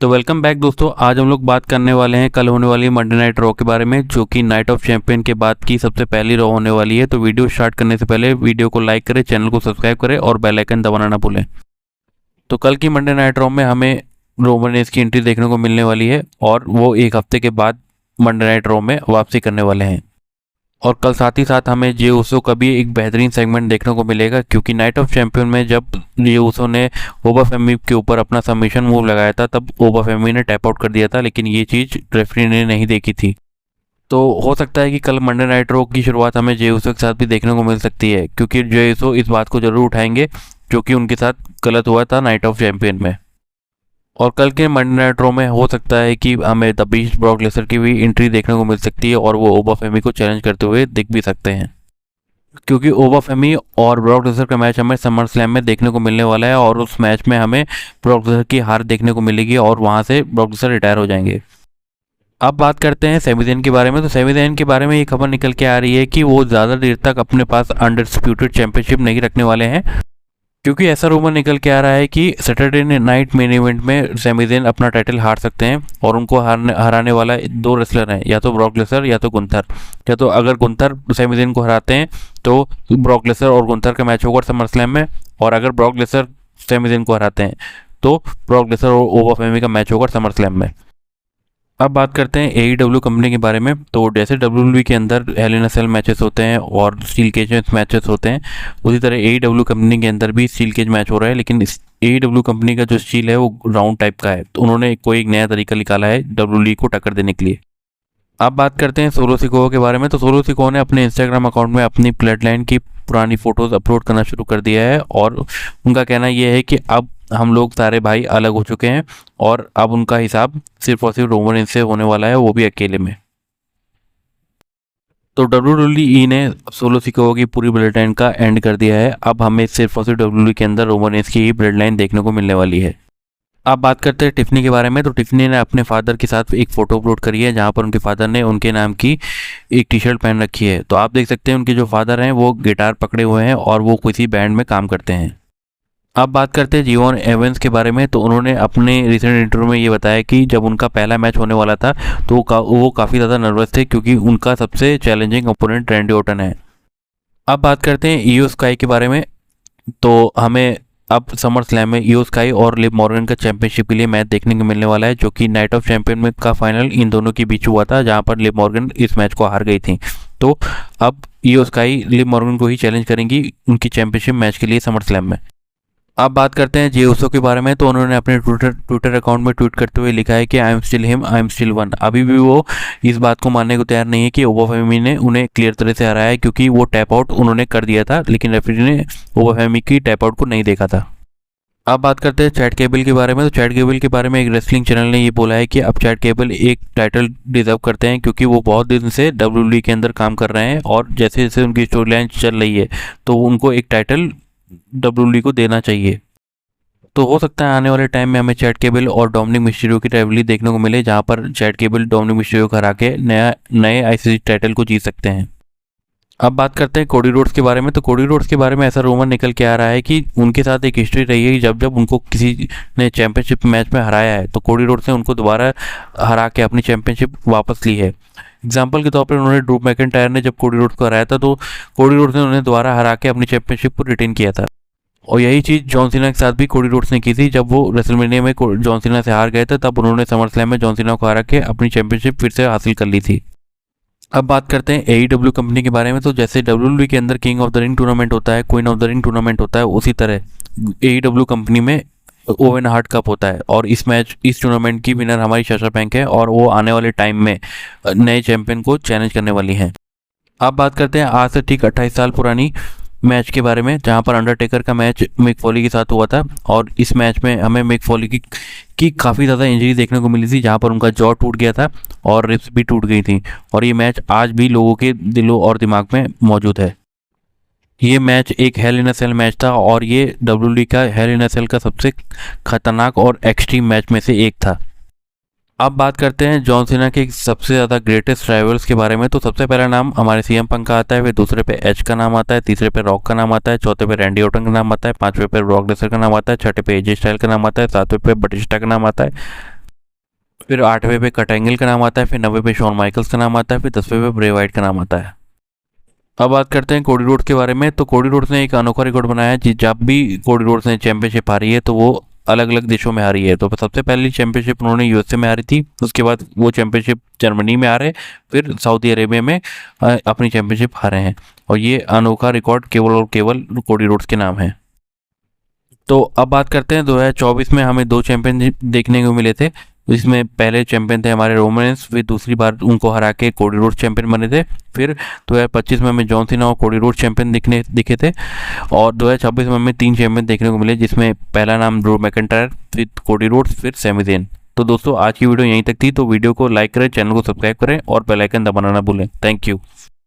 तो welcome back दोस्तों। आज हम लोग बात करने वाले हैं कल होने वाली मंडे नाइट रॉ के बारे में, जो कि नाइट ऑफ चैंपियन के बाद की सबसे पहली रॉ होने वाली है। तो वीडियो स्टार्ट करने से पहले वीडियो को लाइक करें, चैनल को सब्सक्राइब करें और बेल आइकन दबाना ना भूलें। तो कल की मंडे नाइट रॉ में हमें रोमन रेंस की एंट्री देखने को मिलने वाली है और वो एक हफ्ते के बाद मंडे नाइट रॉ में वापसी करने वाले हैं। और कल साथ ही साथ हमें जे उसो का भी एक बेहतरीन सेगमेंट देखने को मिलेगा, क्योंकि नाइट ऑफ चैंपियन में जब जे उसो ने ओबाफेमी के ऊपर अपना सबमिशन मूव लगाया था तब ओबाफेमी ने टैप आउट कर दिया था, लेकिन ये चीज़ रेफरी ने नहीं देखी थी। तो हो सकता है कि कल मंडे नाइट रॉ की शुरुआत हमें जे उसो के साथ भी देखने को मिल सकती है, क्योंकि जे उसो इस बात को जरूर उठाएंगे जो कि उनके साथ गलत हुआ था नाइट ऑफ चैंपियन में। और कल के मंडे नाइट रॉ में हो सकता है कि हमें द बीस्ट ब्रॉक लेसनर की भी एंट्री देखने को मिल सकती है और वो ओबाफेमी को चैलेंज करते हुए दिख भी सकते हैं, क्योंकि ओबाफेमी और ब्रॉक लेसनर का मैच हमें समर स्लैम में देखने को मिलने वाला है और उस मैच में हमें ब्रॉक लेसनर की हार देखने को मिलेगी और वहां से ब्रॉक लेसनर रिटायर हो जाएंगे। अब बात करते हैं सेमी ज़ेन के बारे में। तो सेमी ज़ेन के बारे में ये खबर निकल के आ रही है कि वो ज़्यादा देर तक अपने पास अनडिस्प्यूटेड चैंपियनशिप नहीं रखने वाले हैं, क्योंकि ऐसा रूमर निकल के आ रहा है कि सैटरडे नाइट मेन इवेंट में सेमी ज़ेन अपना टाइटल हार सकते हैं और उनको हराने वाला दो रेसलर हैं, या तो ब्रॉक लेसनर या तो गुंथर। या तो अगर गुंथर सेमी ज़ेन को हराते हैं तो ब्रॉक लेसनर और गुंथर का मैच होगा समर स्लैम में, और अगर ब्रॉक लेसनर सेमी ज़ेन को हराते हैं तो ब्रॉक लेसनर और ओबाफेमी का मैच होगा समर स्लैम में। अब बात करते हैं AEW कंपनी के बारे में। तो जैसे WWE के अंदर हेल इन अ सेल मैचेस होते हैं और स्टील केज मैचेस होते हैं, उसी तरह AEW कंपनी के अंदर भी स्टील केज मैच हो रहा है, लेकिन AEW कंपनी का जो स्टील है वो राउंड टाइप का है। तो उन्होंने कोई एक नया तरीका निकाला है WWE को टक्कर देने के लिए। अब बात करते हैं सोलो सिकोआ के बारे में। तो सोलो सिकोआ ने अपने इंस्टाग्राम अकाउंट में अपनी ब्लड लाइन की पुरानी फोटोज़ अपलोड करना शुरू कर दिया है और उनका कहना यह है कि अब हम लोग सारे भाई अलग हो चुके हैं और अब उनका हिसाब सिर्फ और सिर्फ रोमन रेंस से होने वाला है, वो भी अकेले में। तो WWE ने सोलो सिकोआ की पूरी ब्लड लाइन का एंड कर दिया है। अब हमें सिर्फ और सिर्फ WWE के अंदर रोमन रेंस की ही ब्लड लाइन देखने को मिलने वाली है। अब बात करते हैं टिफनी के बारे में। तो टिफनी ने अपने फादर के साथ एक फ़ोटो अपलोड करी है जहां पर उनके फादर ने उनके नाम की एक टी शर्ट पहन रखी है। तो आप देख सकते हैं उनके जो फादर हैं वो गिटार पकड़े हुए हैं और वो किसी बैंड में काम करते हैं। अब बात करते हैं जियोन एवेंस के बारे में। तो उन्होंने अपने रिसेंट इंटरव्यू में ये बताया कि जब उनका पहला मैच होने वाला था तो वो काफ़ी ज़्यादा नर्वस थे, क्योंकि उनका सबसे चैलेंजिंग ओपोनेंट रैंडी ऑर्टन है। अब बात करते हैं इयो स्काई के बारे में। तो हमें अब समर स्लैम में इयो स्काई और लिव मॉर्गन का चैंपियनशिप के लिए मैच देखने को मिलने वाला है, जो कि नाइट ऑफ चैंपियन में का फाइनल इन दोनों के बीच हुआ था, जहां पर लिव मॉर्गन इस मैच को हार गई थी। तो अब इयो स्काई लिव मॉर्गन को ही चैलेंज करेंगी उनकी चैंपियनशिप मैच के लिए समर स्लैम में। अब बात करते हैं जे उसो के बारे में। तो उन्होंने अपने ट्विटर अकाउंट में ट्वीट करते हुए लिखा है कि I am still him, I am still one. अभी भी वो इस बात को मानने को तैयार नहीं है कि ओबाफेमी ने उन्हें क्लियर तरह से हराया है, क्योंकि वो टैप आउट उन्होंने कर दिया था, लेकिन रेफरी ने ओबाफेमी की टैप आउट को नहीं देखा था। अब बात करते हैं चैट केबल के बारे में। तो चैट केबल के बारे में एक रेसलिंग चैनल ने ये बोला है कि अब चैट केबल एक टाइटल डिजर्व करते हैं, क्योंकि वो बहुत दिन से WWE के अंदर काम कर रहे हैं और जैसे जैसे उनकी स्टोरी लाइन चल रही है तो उनको एक टाइटल WWE को देना चाहिए। तो हो सकता है आने वाले टाइम में हमें चैट केबल और डोमिनिक मिस्टीरियो की राइवलरी देखने को मिले, जहां पर चैट केबल डोमिनिक मिस्टीरियो को हरा के नए ICC टाइटल को जीत सकते हैं। अब बात करते हैं कोडी रोड्स के बारे में। तो कोडी रोड्स के बारे में ऐसा रूमर निकल के आ रहा है कि उनके साथ एक हिस्ट्री रही है कि जब जब उनको किसी ने चैंपियनशिप मैच में हराया है तो कोडी रोड्स ने उनको दोबारा हरा के अपनी चैंपियनशिप वापस ली है। एग्जाम्पल के तौर पर उन्होंने ड्रू मैकिंटायर ने जब कोडी रोड्स को हराया था तो कोडी रोड्स ने उन्हें दोबारा हरा के अपनी चैंपियनशिप को रिटेन किया था। और यही चीज़ जॉन सीना के साथ भी कोडी रोड्स ने की थी। जब वो रेसलमेनिया में जॉन सीना से हार गए थे तब उन्होंने समर स्लैम में जॉन सीना को हरा के अपनी चैंपियनशिप फिर से हासिल कर ली थी। अब बात करते हैं AEW कंपनी के बारे में। तो जैसे WWE के अंदर king of the ring tournament होता है, queen of the ring tournament होता है, उसी तरह AEW कंपनी में ओवन हार्ट कप होता है और इस टूर्नामेंट की विनर हमारी साशा बैंक है और वो आने वाले टाइम में नए चैंपियन को चैलेंज करने वाली हैं। अब बात करते हैं आज से ठीक 28 साल पुरानी मैच के बारे में, जहां पर अंडरटेकर का मैच मिक फॉली के साथ हुआ था और इस मैच में हमें मिक फॉली की काफ़ी ज़्यादा इंजरी देखने को मिली थी, जहां पर उनका जॉ टूट गया था और रिब्स भी टूट गई थी। और ये मैच आज भी लोगों के दिलों और दिमाग में मौजूद है। ये मैच एक हेल इन अ सेल मैच था और ये WWE का हेल इन अ सेल का सबसे खतरनाक और एक्सट्रीम मैच में से एक था। अब बात करते हैं जॉन सीना के सबसे ज़्यादा ग्रेटेस्ट राइवल्स के बारे में। तो सबसे पहला नाम हमारे CM पंक का आता है, फिर दूसरे पे एज का नाम आता है, तीसरे पे रॉक का नाम आता है, चौथे पे रैंडी ऑर्टन का नाम आता है, पांचवे पे ब्रॉक लेसनर का नाम आता है, छठे पे AJ स्टाइल का नाम आता है, सातवें पे बटिस्टा का नाम आता है, फिर 8वें पे कट एंगल का नाम आता है, फिर 9वें पे शॉन माइकल्स का नाम आता है, फिर 10वें पे ब्रे वाइट का नाम आता है। अब बात करते हैं कोडी रोड्स के बारे में। तो कोडी रोड्स ने एक अनोखा रिकॉर्ड बनाया है। जब भी कोडी रोड्स ने चैंपियनशिप हारी है तो वो अलग अलग देशों में हारी है। तो सबसे पहली चैंपियनशिप उन्होंने यूएसए में हारी थी, उसके बाद वो चैंपियनशिप जर्मनी में हारे, फिर सऊदी अरेबिया में अपनी चैंपियनशिप हारे हैं। और ये अनोखा रिकॉर्ड केवल और केवल कोडी रोड्स के नाम है। तो अब बात करते हैं 2024 में हमें 2 चैंपियन देखने को मिले थे। इसमें पहले चैंपियन थे हमारे रोमन्स, फिर दूसरी बार उनको हरा के कोडी रोड्स चैंपियन बने थे। फिर 2025 में हमें जॉन सीना और कोडी रोड्स चैंपियन दिखे थे। और 2026 में हमें 3 चैंपियन देखने को मिले, जिसमें पहला नाम ड्रू मैकिंटायर, फिर कोडी रोड्स, फिर सैमी ज़ेन। तो दोस्तों आज की वीडियो यहीं तक थी। तो वीडियो को लाइक करें, चैनल को सब्सक्राइब करें और बेल आइकन दबाना ना भूलें। Thank you.